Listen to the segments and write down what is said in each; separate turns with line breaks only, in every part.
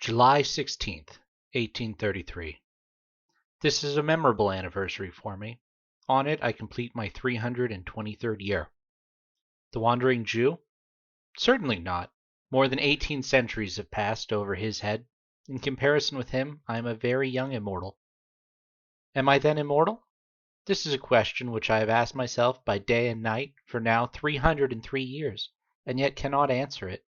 July 16th, 1833. This is a memorable anniversary for me. On it I complete my 323rd year. The Wandering Jew? Certainly not. More than 18 centuries have passed over his head. In comparison with him, I am a very young immortal. Am I then immortal? This is a question which I have asked myself by day and night for now 303 years, and yet cannot answer it.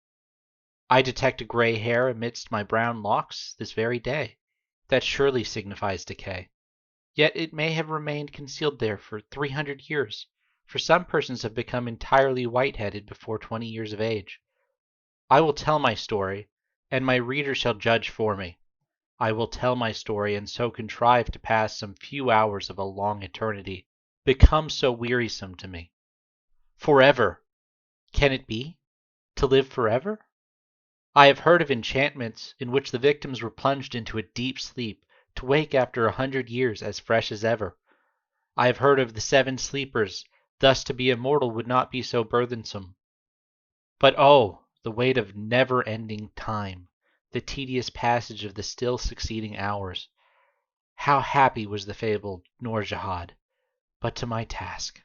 I detect a gray hair amidst my brown locks this very day. That surely signifies decay. Yet it may have remained concealed there for 300 years, for some persons have become entirely white-headed before 20 years of age. I will tell my story, and my reader shall judge for me. I will tell my story, and so contrive to pass some few hours of a long eternity, become so wearisome to me. Forever! Can it be? To live forever? I have heard of enchantments in which the victims were plunged into a deep sleep, to wake after 100 years as fresh as ever. I have heard of the 7 sleepers, thus to be immortal would not be so burthensome. But oh, the weight of never-ending time, the tedious passage of the still succeeding hours. How happy was the fabled Nourjahad! But to my task.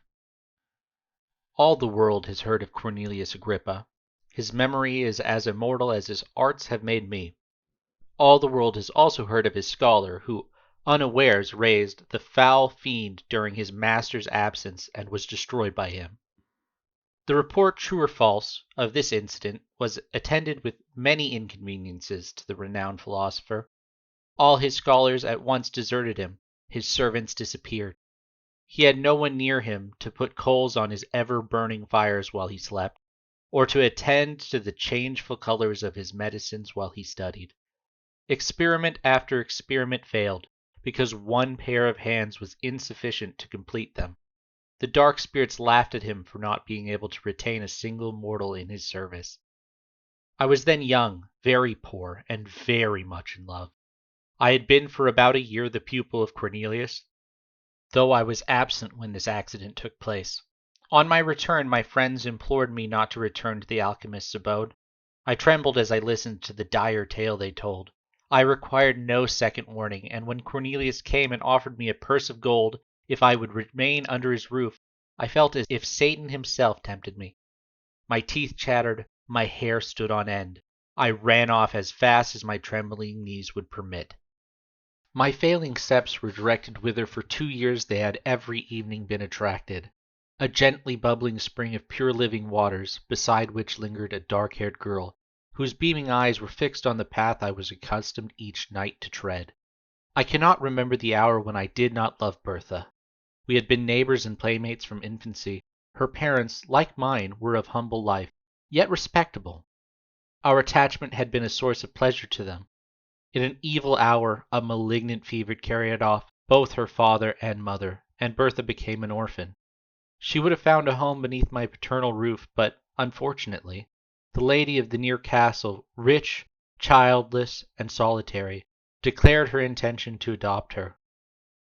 All the world has heard of Cornelius Agrippa. His memory is as immortal as his arts have made me. All the world has also heard of his scholar, who unawares raised the foul fiend during his master's absence and was destroyed by him. The report, true or false, of this incident was attended with many inconveniences to the renowned philosopher. All his scholars at once deserted him, his servants disappeared. He had no one near him to put coals on his ever-burning fires while he slept, or to attend to the changeful colors of his medicines while he studied. Experiment after experiment failed, because one pair of hands was insufficient to complete them. The dark spirits laughed at him for not being able to retain a single mortal in his service. I was then young, very poor, and very much in love. I had been for about a year the pupil of Cornelius, though I was absent when this accident took place. On my return, my friends implored me not to return to the alchemist's abode. I trembled as I listened to the dire tale they told. I required no second warning, and when Cornelius came and offered me a purse of gold if I would remain under his roof, I felt as if Satan himself tempted me. My teeth chattered, my hair stood on end. I ran off as fast as my trembling knees would permit. My failing steps were directed whither for 2 years they had every evening been attracted. A gently bubbling spring of pure living waters, beside which lingered a dark-haired girl, whose beaming eyes were fixed on the path I was accustomed each night to tread. I cannot remember the hour when I did not love Bertha. We had been neighbors and playmates from infancy. Her parents, like mine, were of humble life, yet respectable. Our attachment had been a source of pleasure to them. In an evil hour, a malignant fever carried off both her father and mother, and Bertha became an orphan. She would have found a home beneath my paternal roof, but, unfortunately, the lady of the near castle, rich, childless, and solitary, declared her intention to adopt her.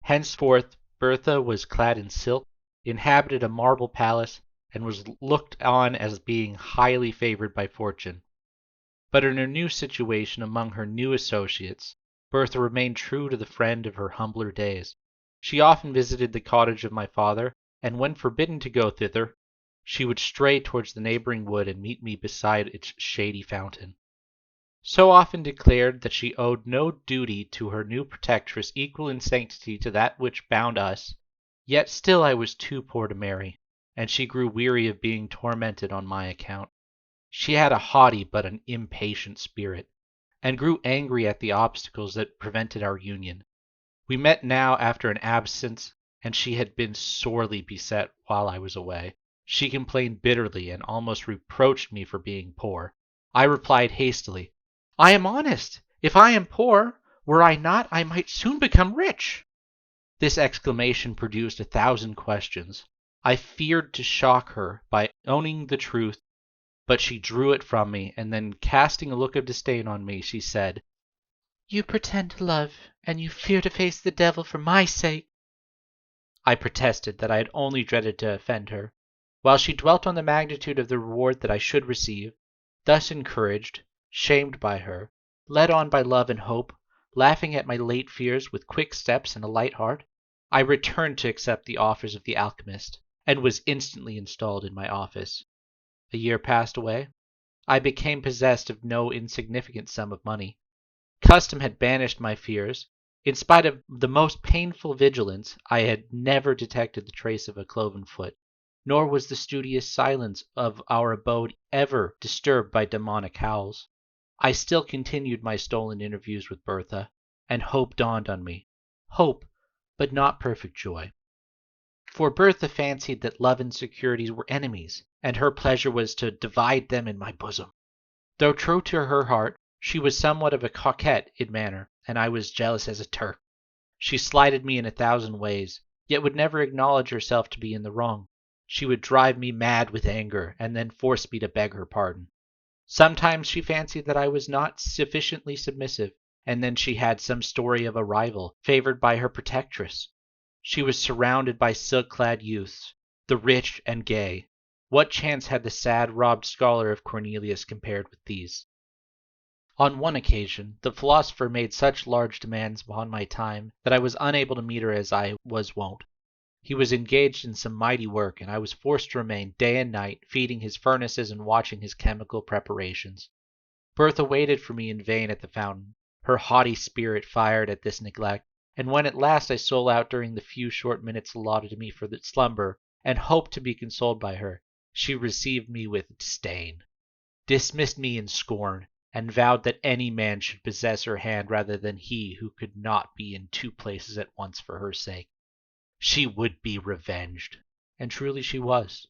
Henceforth, Bertha was clad in silk, inhabited a marble palace, and was looked on as being highly favored by fortune. But in her new situation among her new associates, Bertha remained true to the friend of her humbler days. She often visited the cottage of my father, and when forbidden to go thither, she would stray towards the neighboring wood and meet me beside its shady fountain. So often declared that she owed no duty to her new protectress equal in sanctity to that which bound us, yet still I was too poor to marry, and she grew weary of being tormented on my account. She had a haughty but an impatient spirit, and grew angry at the obstacles that prevented our union. We met now after an absence, and she had been sorely beset while I was away. She complained bitterly and almost reproached me for being poor. I replied hastily, "I am honest. If I am poor, were I not, I might soon become rich." This exclamation produced 1,000 questions. I feared to shock her by owning the truth, but she drew it from me, and then casting a look of disdain on me, she said, "You pretend to love, and you fear to face the devil for my sake." I protested that I had only dreaded to offend her, while she dwelt on the magnitude of the reward that I should receive. Thus encouraged, shamed by her, Led on by love and hope, laughing at my late fears with quick steps and a light heart, I returned to accept the offers of the alchemist, and was instantly installed in my office. A year passed away. I became possessed of no insignificant sum of money. Custom had banished my fears. In spite of the most painful vigilance, I had never detected the trace of a cloven foot, nor was the studious silence of our abode ever disturbed by demonic howls. I still continued my stolen interviews with Bertha, and hope dawned on me. Hope, but not perfect joy. For Bertha fancied that love and security were enemies, and her pleasure was to divide them in my bosom. Though true to her heart, she was somewhat of a coquette in manner, and I was jealous as a Turk. She slighted me in 1,000 ways, yet would never acknowledge herself to be in the wrong. She would drive me mad with anger, and then force me to beg her pardon. Sometimes she fancied that I was not sufficiently submissive, and then she had some story of a rival, favored by her protectress. She was surrounded by silk-clad youths, the rich and gay. What chance had the sad, robbed scholar of Cornelius compared with these? On one occasion, the philosopher made such large demands upon my time that I was unable to meet her as I was wont. He was engaged in some mighty work, and I was forced to remain day and night, feeding his furnaces and watching his chemical preparations. Bertha waited for me in vain at the fountain. Her haughty spirit fired at this neglect, and when at last I stole out during the few short minutes allotted to me for the slumber, and hoped to be consoled by her, she received me with disdain, dismissed me in scorn, and vowed that any man should possess her hand rather than he who could not be in 2 places at once for her sake. She would be revenged, and truly she was.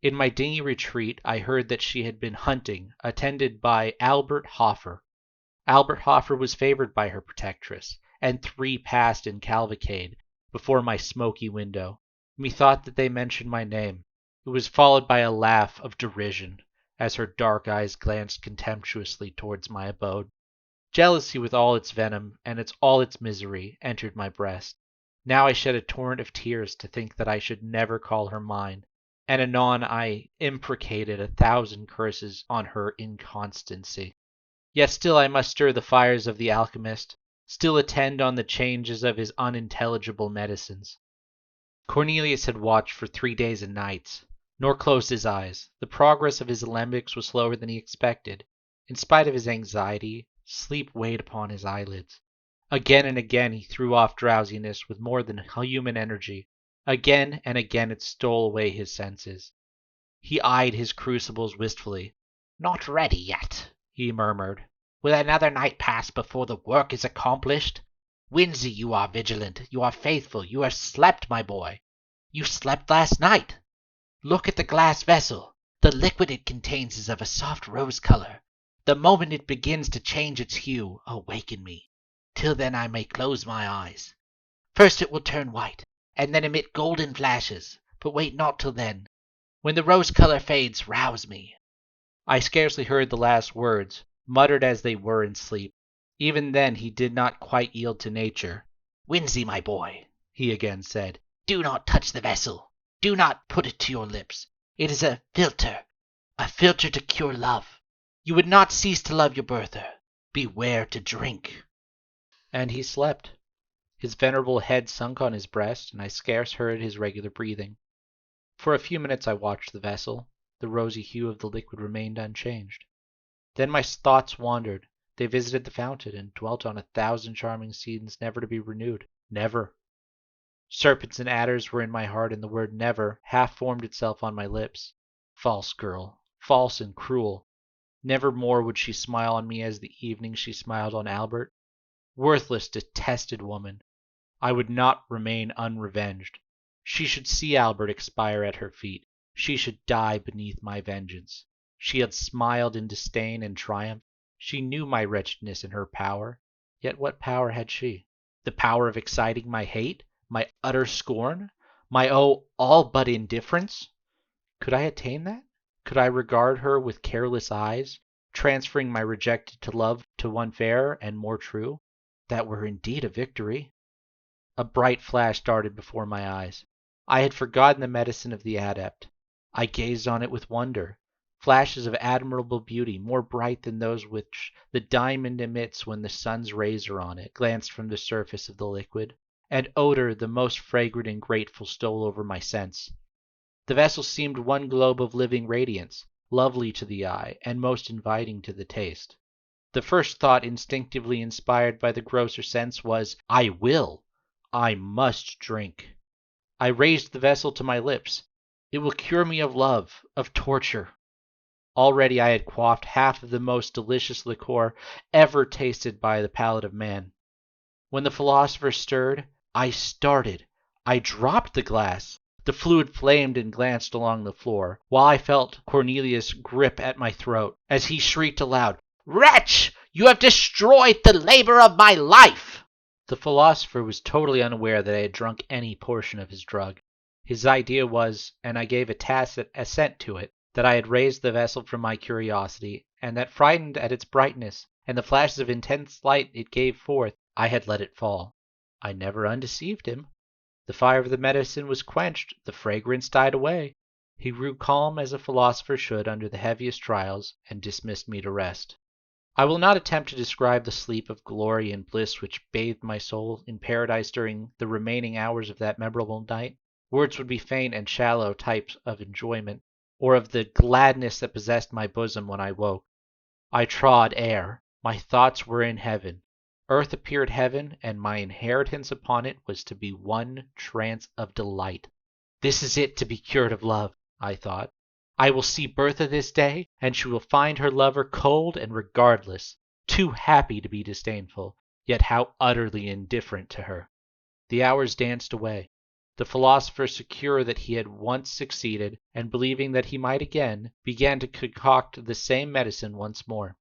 In my dingy retreat I heard that she had been hunting, attended by Albert Hoffer. Albert Hoffer was favored by her protectress, and 3 passed in cavalcade before my smoky window. Methought that they mentioned my name. It was followed by a laugh of derision, as her dark eyes glanced contemptuously towards my abode. Jealousy with all its venom and all its misery entered my breast. Now I shed a torrent of tears to think that I should never call her mine, and anon I imprecated 1,000 curses on her inconstancy. Yet still I must stir the fires of the alchemist, still attend on the changes of his unintelligible medicines. Cornelius had watched for 3 days and nights, nor closed his eyes. The progress of his alembics was slower than he expected. In spite of his anxiety, sleep weighed upon his eyelids. Again and again he threw off drowsiness with more than human energy. Again and again it stole away his senses. He eyed his crucibles wistfully. "Not ready yet," he murmured. "Will another night pass before the work is accomplished? Winzy, you are vigilant, you are faithful, you have slept, my boy. You slept last night. Look at the glass vessel. The liquid it contains is of a soft rose color. The moment it begins to change its hue, awaken me. Till then I may close my eyes. First it will turn white, and then emit golden flashes, but wait not till then. When the rose color fades, rouse me." I scarcely heard the last words, muttered as they were in sleep. Even then he did not quite yield to nature. "Winzy, my boy," he again said, "do not touch the vessel. Do not put it to your lips. It is a philtre to cure love. You would not cease to love your Bertha. Beware to drink." And he slept. His venerable head sunk on his breast, and I scarce heard his regular breathing. For a few minutes I watched the vessel. The rosy hue of the liquid remained unchanged. Then my thoughts wandered. They visited the fountain, and dwelt on 1,000 charming scenes never to be renewed. Never. Serpents and adders were in my heart, and the word never half formed itself on my lips. False girl, false and cruel. Never more would she smile on me as the evening she smiled on Albert. Worthless, detested woman. I would not remain unrevenged. She should see Albert expire at her feet. She should die beneath my vengeance. She had smiled in disdain and triumph. She knew my wretchedness and her power. Yet what power had she? The power of exciting my hate, my utter scorn, my all but indifference? Could I attain that? Could I regard her with careless eyes, transferring my rejected love to one fairer and more true? That were indeed a victory. A bright flash darted before my eyes. I had forgotten the medicine of the adept. I gazed on it with wonder. flashes of admirable beauty, more bright than those which the diamond emits when the sun's rays are on it, glanced from the surface of the liquid, and odor the most fragrant and grateful stole over my sense. The vessel seemed one globe of living radiance, lovely to the eye, and most inviting to the taste. The first thought instinctively inspired by the grosser sense was, I must drink. I raised the vessel to my lips. It will cure me of love, of torture. Already I had quaffed half of the most delicious liquor ever tasted by the palate of man. When the philosopher stirred, I started. I dropped the glass. The fluid flamed and glanced along the floor, while I felt Cornelius grip at my throat, as he shrieked aloud, "Wretch! You have destroyed the labor of my life!" The philosopher was totally unaware that I had drunk any portion of his drug. His idea was, and I gave a tacit assent to it, that I had raised the vessel from my curiosity, and that frightened at its brightness and the flashes of intense light it gave forth, I had let it fall. I never undeceived him. The fire of the medicine was quenched, the fragrance died away. He grew calm as a philosopher should under the heaviest trials, and dismissed me to rest. I will not attempt to describe the sleep of glory and bliss which bathed my soul in paradise during the remaining hours of that memorable night. Words would be faint and shallow types of enjoyment, or of the gladness that possessed my bosom when I woke. I trod air. My thoughts were in heaven. Earth appeared heaven, and my inheritance upon it was to be one trance of delight. This is it to be cured of love, I thought. I will see Bertha this day, and she will find her lover cold and regardless, too happy to be disdainful, yet how utterly indifferent to her. The hours danced away. The philosopher, secure that he had once succeeded, and believing that he might again, began to concoct the same medicine once more.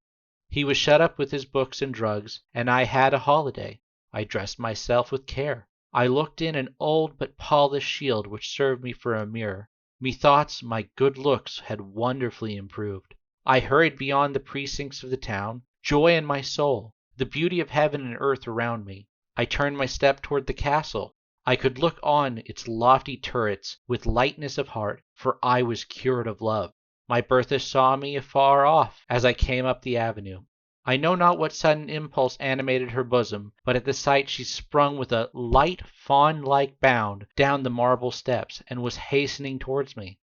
He was shut up with his books and drugs, and I had a holiday. I dressed myself with care. I looked in an old but polished shield which served me for a mirror. Methoughts my good looks had wonderfully improved. I hurried beyond the precincts of the town, joy in my soul, the beauty of heaven and earth around me. I turned my step toward the castle. I could look on its lofty turrets with lightness of heart, for I was cured of love. My Bertha saw me afar off as I came up the avenue. I know not what sudden impulse animated her bosom, but at the sight she sprung with a light fawn-like bound down the marble steps, and was hastening towards me.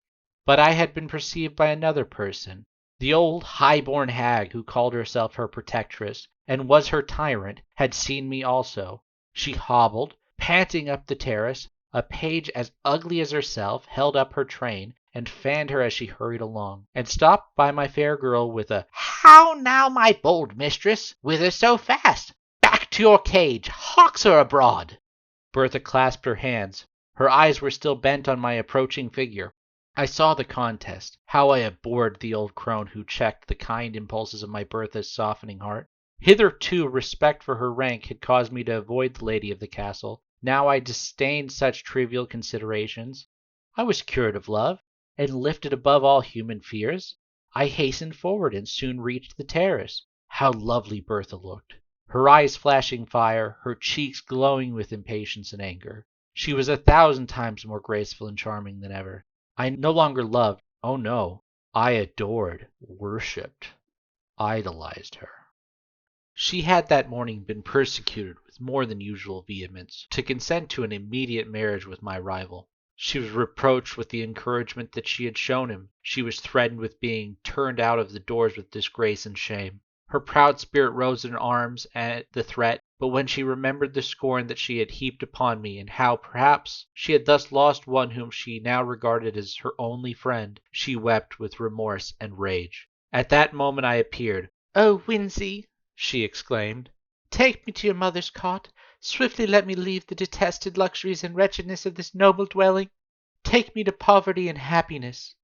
But I had been perceived by another person. The old high-born hag who called herself her protectress, and was her tyrant, had seen me also. She hobbled, panting up the terrace. A page as ugly as herself held up her train, and fanned her as she hurried along, and stopped by my fair girl with a "How now, my bold mistress? Whither so fast? Back to your cage! Hawks are abroad!" Bertha clasped her hands. Her eyes were still bent on my approaching figure. I saw the contest. How I abhorred the old crone who checked the kind impulses of my Bertha's softening heart. Hitherto respect for her rank had caused me to avoid the lady of the castle. Now I disdained such trivial considerations. I was cured of love, and lifted above all human fears. I hastened forward and soon reached the terrace. How lovely Bertha looked! Her eyes flashing fire, her cheeks glowing with impatience and anger. She was 1,000 times more graceful and charming than ever. I no longer loved, oh no, I adored, worshipped, idolized her. She had that morning been persecuted with more than usual vehemence to consent to an immediate marriage with my rival. She was reproached with the encouragement that she had shown him. She was threatened with being turned out of the doors with disgrace and shame. Her proud spirit rose in arms at the threat, but when she remembered the scorn that she had heaped upon me, and how, perhaps, she had thus lost one whom she now regarded as her only friend, she wept with remorse and rage. At that moment I appeared. "Oh, Winzy!" she exclaimed. "Take me to your mother's cot. Swiftly let me leave the detested luxuries and wretchedness of this noble dwelling. Take me to poverty and happiness."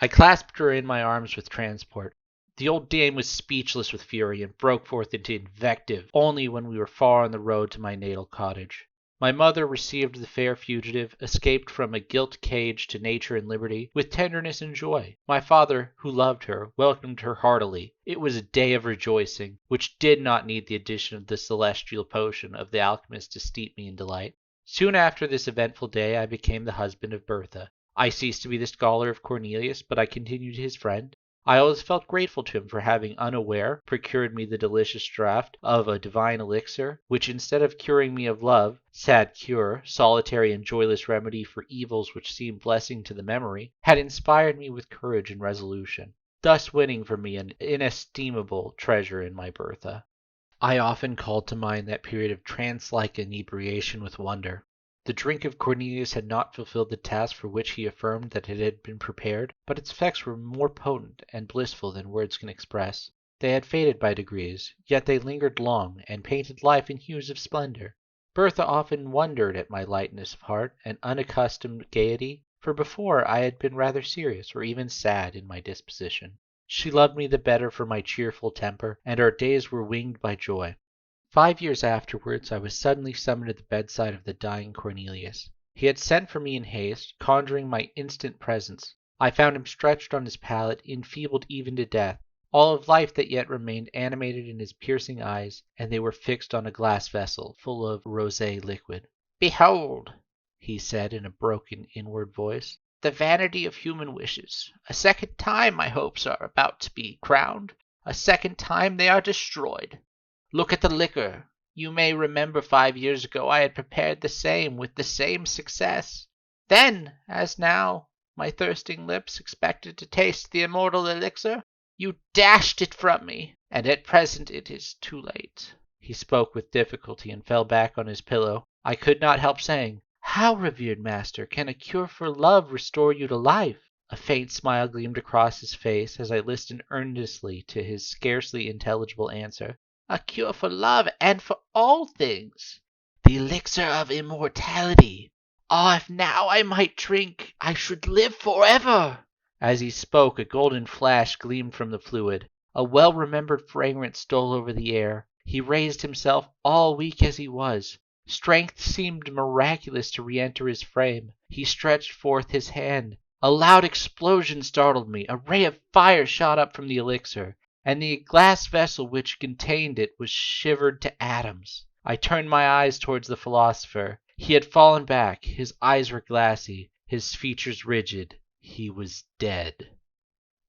I clasped her in my arms with transport. The old dame was speechless with fury, and broke forth into invective only when we were far on the road to my natal cottage. My mother received the fair fugitive, escaped from a gilt cage to nature and liberty, with tenderness and joy. My father, who loved her, welcomed her heartily. It was a day of rejoicing, which did not need the addition of the celestial potion of the alchemist to steep me in delight. Soon after this eventful day I became the husband of Bertha. I ceased to be the scholar of Cornelius, but I continued his friend. I always felt grateful to him for having unaware procured me the delicious draught of a divine elixir, which instead of curing me of love, sad cure, solitary and joyless remedy for evils which seemed blessing to the memory, had inspired me with courage and resolution, thus winning for me an inestimable treasure in my Bertha. I often called to mind that period of trance-like inebriation with wonder. The drink of Cornelius had not fulfilled the task for which he affirmed that it had been prepared, but its effects were more potent and blissful than words can express. They had faded by degrees, yet they lingered long, and painted life in hues of splendor. Bertha often wondered at my lightness of heart and unaccustomed gaiety, for before I had been rather serious or even sad in my disposition. She loved me the better for my cheerful temper, and our days were winged by joy. 5 years afterwards I was suddenly summoned to the bedside of the dying Cornelius. He had sent for me in haste, conjuring my instant presence. I found him stretched on his pallet, enfeebled even to death. All of life that yet remained animated in his piercing eyes, and they were fixed on a glass vessel full of rosé liquid. "Behold," he said in a broken inward voice, "the vanity of human wishes. A second time my hopes are about to be crowned. A second time they are destroyed. Look at the liquor. You may remember 5 years ago I had prepared the same with the same success. Then, as now, my thirsting lips expected to taste the immortal elixir. You dashed it from me, and at present it is too late." He spoke with difficulty and fell back on his pillow. I could not help saying, "How, revered master, can a cure for love restore you to life?" A faint smile gleamed across his face as I listened earnestly to his scarcely intelligible answer. "A cure for love and for all things. The elixir of immortality. Ah, if now I might drink, I should live forever." As he spoke, a golden flash gleamed from the fluid. A well-remembered fragrance stole over the air. He raised himself, all weak as he was. Strength seemed miraculous to re-enter his frame. He stretched forth his hand. A loud explosion startled me. A ray of fire shot up from the elixir, and the glass vessel which contained it was shivered to atoms. I turned my eyes towards the philosopher. He had fallen back. His eyes were glassy, his features rigid. He was dead.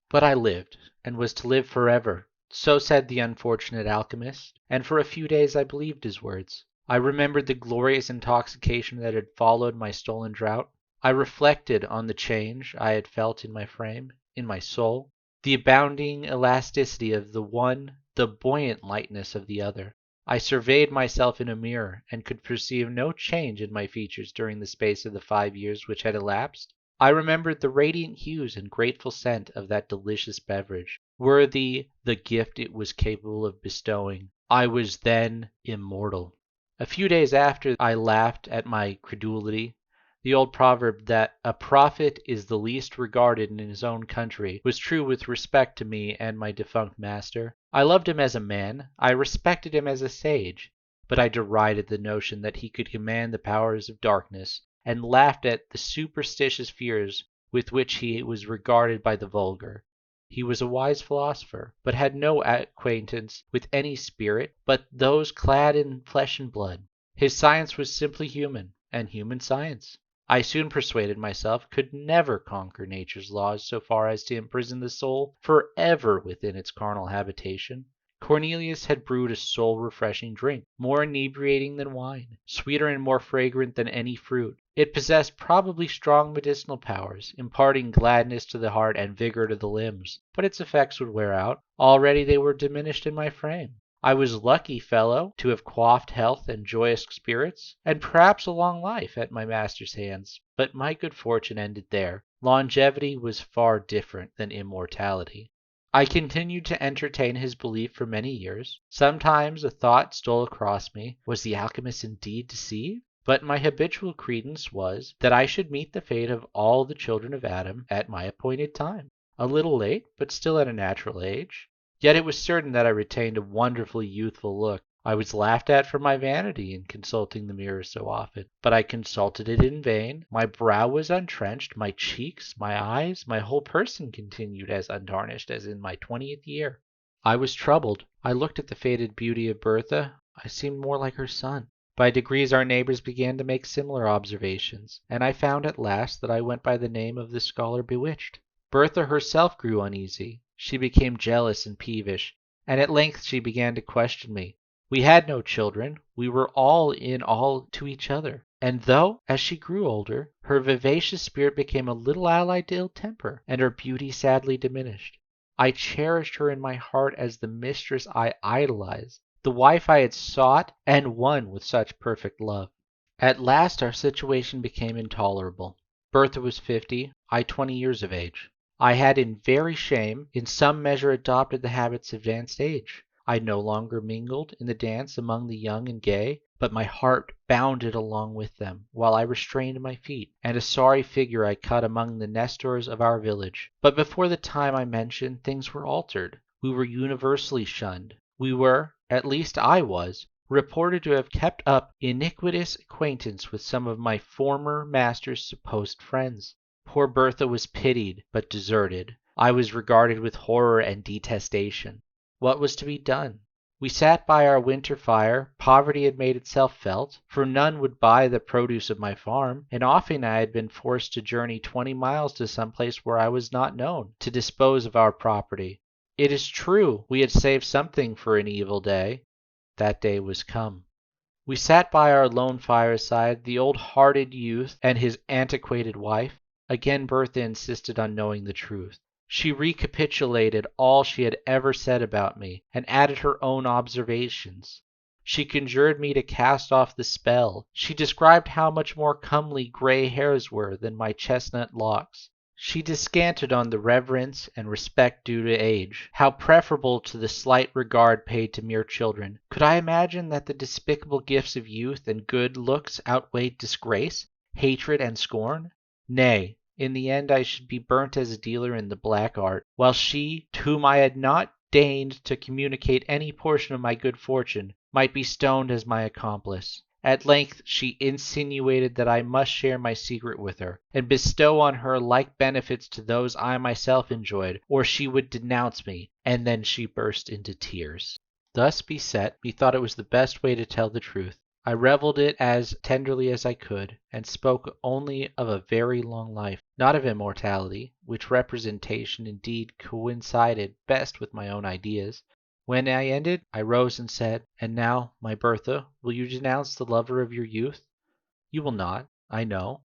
But I lived, and was to live forever. So said the unfortunate alchemist, and for a few days I believed his words. I remembered the glorious intoxication that had followed my stolen draught. I reflected on the change I had felt in my frame, in my soul, the abounding elasticity of the one, the buoyant lightness of the other. I surveyed myself in a mirror, and could perceive no change in my features during the space of the 5 years which had elapsed. I remembered the radiant hues and grateful scent of that delicious beverage, worthy the gift it was capable of bestowing. I was then immortal. A few days after I laughed at my credulity. The old proverb that a prophet is the least regarded in his own country was true with respect to me and my defunct master. I loved him as a man, I respected him as a sage, but I derided the notion that he could command the powers of darkness, and laughed at the superstitious fears with which he was regarded by the vulgar. He was a wise philosopher, but had no acquaintance with any spirit but those clad in flesh and blood. His science was simply human, and human science, I soon persuaded myself, could never conquer nature's laws so far as to imprison the soul forever within its carnal habitation. Cornelius had brewed a soul-refreshing drink, more inebriating than wine, sweeter and more fragrant than any fruit. It possessed probably strong medicinal powers, imparting gladness to the heart and vigor to the limbs, but its effects would wear out. Already they were diminished in my frame. I was lucky fellow to have quaffed health and joyous spirits, and perhaps a long life at my master's hands, but my good fortune ended there. Longevity was far different than immortality. I continued to entertain his belief for many years. Sometimes a thought stole across me, was the alchemist indeed deceived? But my habitual credence was that I should meet the fate of all the children of Adam at my appointed time. A little late, but still at a natural age. Yet it was certain that I retained a wonderfully youthful look. I was laughed at for my vanity in consulting the mirror so often, but I consulted it in vain. My brow was untrenched, my cheeks, my eyes, my whole person continued as untarnished as in my 20th year. I was troubled. I looked at the faded beauty of Bertha. I seemed more like her son. By degrees our neighbors began to make similar observations, and I found at last that I went by the name of the scholar bewitched. Bertha herself grew uneasy. She became jealous and peevish, and at length she began to question me. We had no children. We were all in all to each other. And though, as she grew older, her vivacious spirit became a little allied to ill temper, and her beauty sadly diminished, I cherished her in my heart as the mistress I idolized, the wife I had sought and won with such perfect love. At last our situation became intolerable. Bertha was 50, I 20 years of age. I had in very shame, in some measure adopted the habits of advanced age. I no longer mingled in the dance among the young and gay, but my heart bounded along with them, while I restrained my feet, and a sorry figure I cut among the Nestors of our village. But before the time I mentioned, things were altered. We were universally shunned. We were, at least I was, reported to have kept up iniquitous acquaintance with some of my former master's supposed friends. Poor Bertha was pitied, but deserted. I was regarded with horror and detestation. What was to be done? We sat by our winter fire. Poverty had made itself felt, for none would buy the produce of my farm, and often I had been forced to journey 20 miles to some place where I was not known, to dispose of our property. It is true, we had saved something for an evil day. That day was come. We sat by our lone fireside, the old-hearted youth and his antiquated wife. Again Bertha insisted on knowing the truth. She recapitulated all she had ever said about me, and added her own observations. She conjured me to cast off the spell. She described how much more comely gray hairs were than my chestnut locks. She descanted on the reverence and respect due to age, how preferable to the slight regard paid to mere children. Could I imagine that the despicable gifts of youth and good looks outweighed disgrace, hatred, and scorn? Nay, in the end I should be burnt as a dealer in the black art, while she, to whom I had not deigned to communicate any portion of my good fortune, might be stoned as my accomplice. At length she insinuated that I must share my secret with her, and bestow on her like benefits to those I myself enjoyed, or she would denounce me, and then she burst into tears. Thus beset, methought it was the best way to tell the truth. I revelled it as tenderly as I could, and spoke only of a very long life, not of immortality, which representation indeed coincided best with my own ideas. When I ended, I rose and said, "And now, my Bertha, will you denounce the lover of your youth? You will not, I know.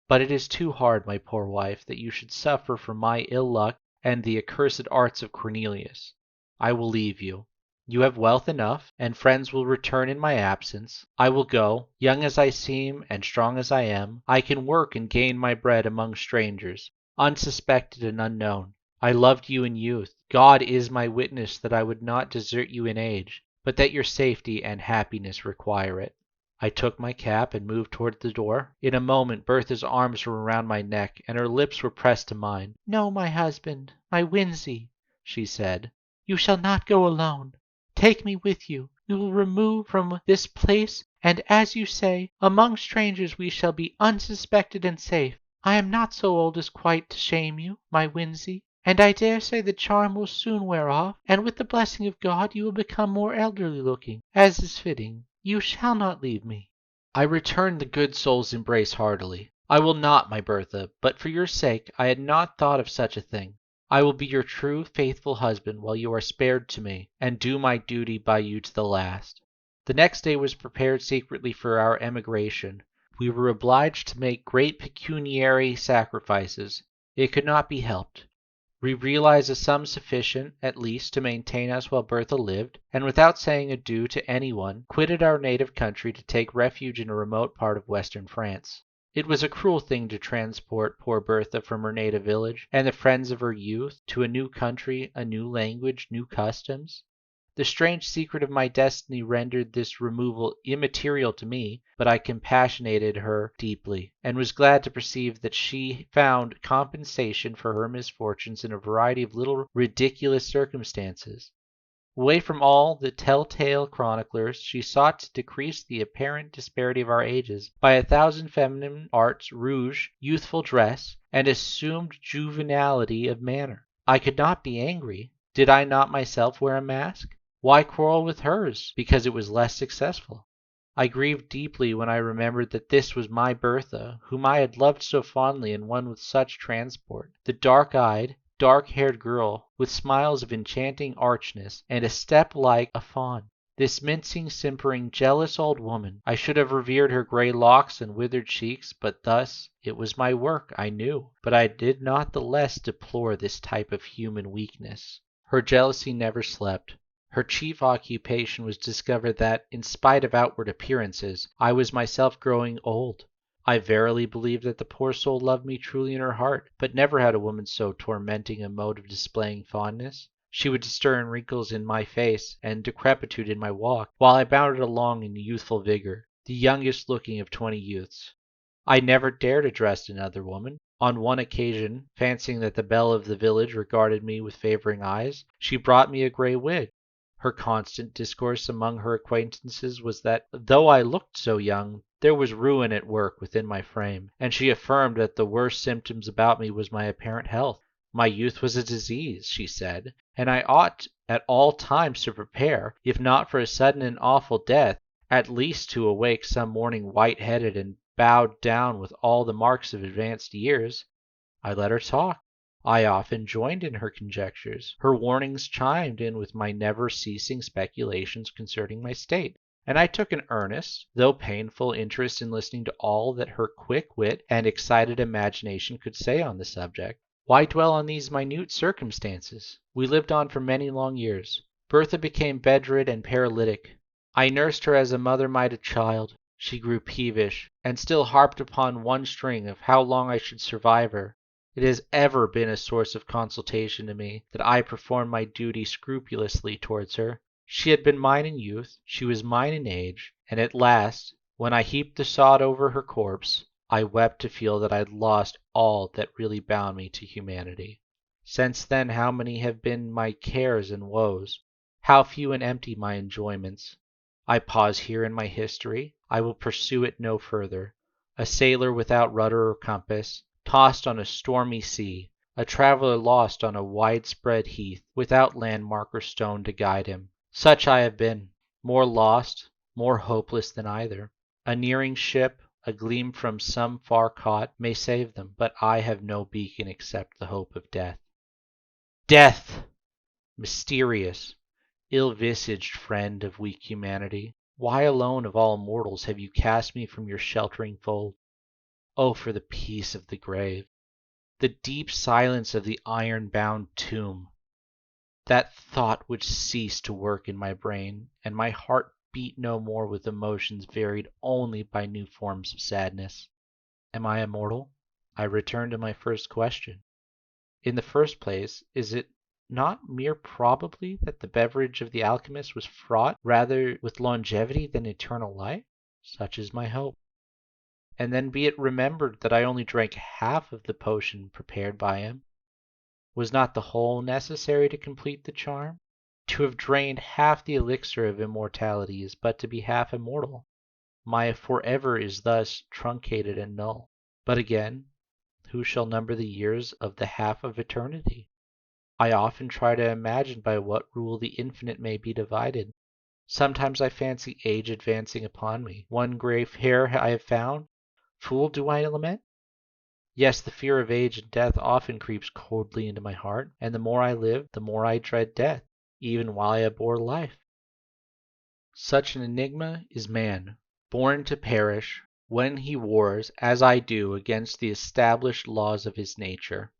But it is too hard, my poor wife, that you should suffer from my ill luck and the accursed arts of Cornelius. I will leave you. You have wealth enough, and friends will return in my absence. I will go. Young as I seem and strong as I am, I can work and gain my bread among strangers, unsuspected and unknown. I loved you in youth. God is my witness that I would not desert you in age, but that your safety and happiness require it." I took my cap and moved toward the door. In a moment Bertha's arms were around my neck, and her lips were pressed to mine. "No, my husband, my Winsey," she said, "you shall not go alone. Take me with you. We will remove from this place, and, as you say, among strangers we shall be unsuspected and safe. I am not so old as quite to shame you, my Winsey, and I dare say the charm will soon wear off, and with the blessing of God you will become more elderly looking, as is fitting. You shall not leave me." I returned the good soul's embrace heartily. "I will not, my Bertha, but for your sake I had not thought of such a thing. I will be your true, faithful husband while you are spared to me, and do my duty by you to the last." The next day was prepared secretly for our emigration. We were obliged to make great pecuniary sacrifices. It could not be helped. We realized a sum sufficient, at least, to maintain us while Bertha lived, and without saying adieu to anyone, quitted our native country to take refuge in a remote part of western France. It was a cruel thing to transport poor Bertha from her native village and the friends of her youth to a new country, a new language, new customs. The strange secret of my destiny rendered this removal immaterial to me, but I compassionated her deeply, and was glad to perceive that she found compensation for her misfortunes in a variety of little ridiculous circumstances. Away from all the tell-tale chroniclers, she sought to decrease the apparent disparity of our ages by 1,000 feminine arts, rouge, youthful dress, and assumed juvenility of manner. I could not be angry. Did I not myself wear a mask? Why quarrel with hers because it was less successful? I grieved deeply when I remembered that this was my Bertha, whom I had loved so fondly and won with such transport. The dark-eyed, dark-haired girl, with smiles of enchanting archness, and a step like a fawn. This mincing, simpering, jealous old woman. I should have revered her gray locks and withered cheeks, but thus it was my work, I knew. But I did not the less deplore this type of human weakness. Her jealousy never slept. Her chief occupation was to discover that, in spite of outward appearances, I was myself growing old. I verily believed that the poor soul loved me truly in her heart, but never had a woman so tormenting a mode of displaying fondness. She would discern wrinkles in my face and decrepitude in my walk, while I bounded along in youthful vigor, the youngest looking of 20 youths. I never dared address another woman. On one occasion, fancying that the belle of the village regarded me with favoring eyes, she brought me a gray wig. Her constant discourse among her acquaintances was that, though I looked so young, there was ruin at work within my frame, and she affirmed that the worst symptoms about me was my apparent health. My youth was a disease, she said, and I ought at all times to prepare, if not for a sudden and awful death, at least to awake some morning white-headed and bowed down with all the marks of advanced years. I let her talk. I often joined in her conjectures. Her warnings chimed in with my never-ceasing speculations concerning my state, and I took an earnest, though painful, interest in listening to all that her quick wit and excited imagination could say on the subject. Why dwell on these minute circumstances? We lived on for many long years. Bertha became bedrid and paralytic. I nursed her as a mother might a child. She grew peevish, and still harped upon one string of how long I should survive her. It has ever been a source of consolation to me that I performed my duty scrupulously towards her. She had been mine in youth, she was mine in age, and at last, when I heaped the sod over her corpse, I wept to feel that I had lost all that really bound me to humanity. Since then how many have been my cares and woes, how few and empty my enjoyments. I pause here in my history. I will pursue it no further. A sailor without rudder or compass, tossed on a stormy sea, a traveler lost on a widespread heath, without landmark or stone to guide him. Such I have been, more lost, more hopeless than either. A nearing ship, a gleam from some far cot, may save them, but I have no beacon except the hope of death. Death! Mysterious, ill-visaged friend of weak humanity, why alone of all mortals have you cast me from your sheltering fold? Oh, for the peace of the grave, the deep silence of the iron-bound tomb! That thought would cease to work in my brain, and my heart beat no more with emotions varied only by new forms of sadness. Am I immortal? I return to my first question. In the first place, is it not mere probably that the beverage of the alchemist was fraught rather with longevity than eternal life? Such is my hope. And then be it remembered that I only drank half of the potion prepared by him. Was not the whole necessary to complete the charm? To have drained half the elixir of immortality is but to be half immortal. My forever is thus truncated and null. But again, who shall number the years of the half of eternity? I often try to imagine by what rule the infinite may be divided. Sometimes I fancy age advancing upon me. One gray hair I have found. Fool, do I lament? Yes, the fear of age and death often creeps coldly into my heart, and the more I live, the more I dread death, even while I abhor life. Such an enigma is man, born to perish, when he wars, as I do, against the established laws of his nature.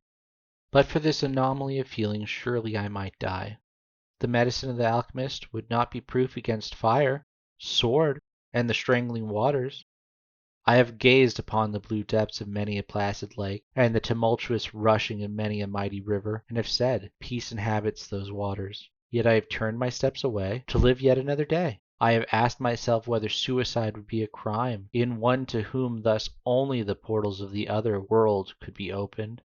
But for this anomaly of feeling, surely I might die. The medicine of the alchemist would not be proof against fire, sword, and the strangling waters. I have gazed upon the blue depths of many a placid lake, and the tumultuous rushing of many a mighty river, and have said, Peace inhabits those waters. Yet I have turned my steps away, to live yet another day. I have asked myself whether suicide would be a crime, in one to whom thus only the portals of the other world could be opened.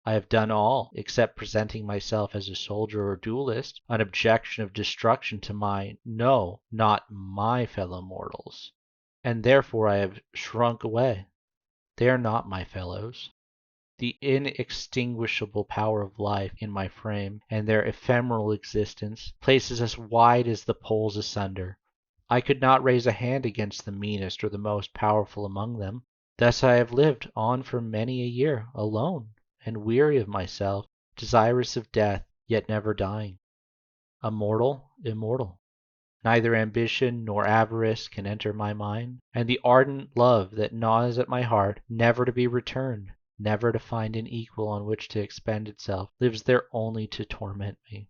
I have done all, except presenting myself as a soldier or duelist, an objection of destruction to no, not my fellow mortals. And therefore I have shrunk away. They are not my fellows. The inextinguishable power of life in my frame, and their ephemeral existence, places us wide as the poles asunder. I could not raise a hand against the meanest or the most powerful among them. Thus I have lived on for many a year, alone, and weary of myself, desirous of death, yet never dying. A mortal immortal. Neither ambition nor avarice can enter my mind, and the ardent love that gnaws at my heart, never to be returned, never to find an equal on which to expend itself, lives there only to torment me.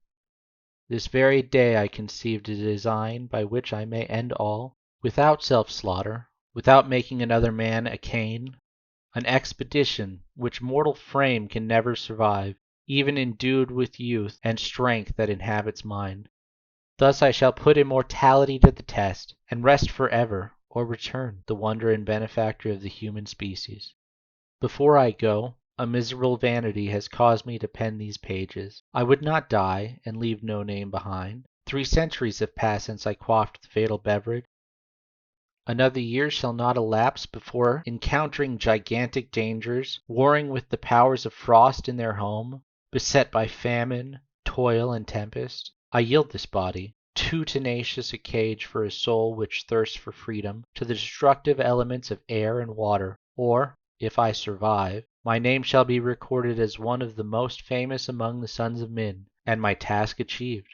This very day I conceived a design by which I may end all, without self-slaughter, without making another man a Cain, an expedition which mortal frame can never survive, even endued with youth and strength that inhabits mine. Thus I shall put immortality to the test, and rest forever, or return, the wonder and benefactor of the human species. Before I go, a miserable vanity has caused me to pen these pages. I would not die, and leave no name behind. 3 centuries have passed since I quaffed the fatal beverage. Another year shall not elapse before, encountering gigantic dangers, warring with the powers of frost in their home, beset by famine, toil, and tempest, I yield this body, too tenacious a cage for a soul which thirsts for freedom, to the destructive elements of air and water, or, if I survive, my name shall be recorded as one of the most famous among the sons of men, and my task achieved.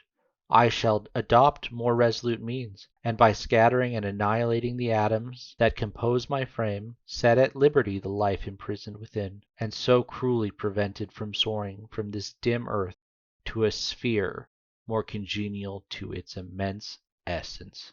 I shall adopt more resolute means, and by scattering and annihilating the atoms that compose my frame, set at liberty the life imprisoned within, and so cruelly prevented from soaring from this dim earth to a sphere more congenial to its immense essence.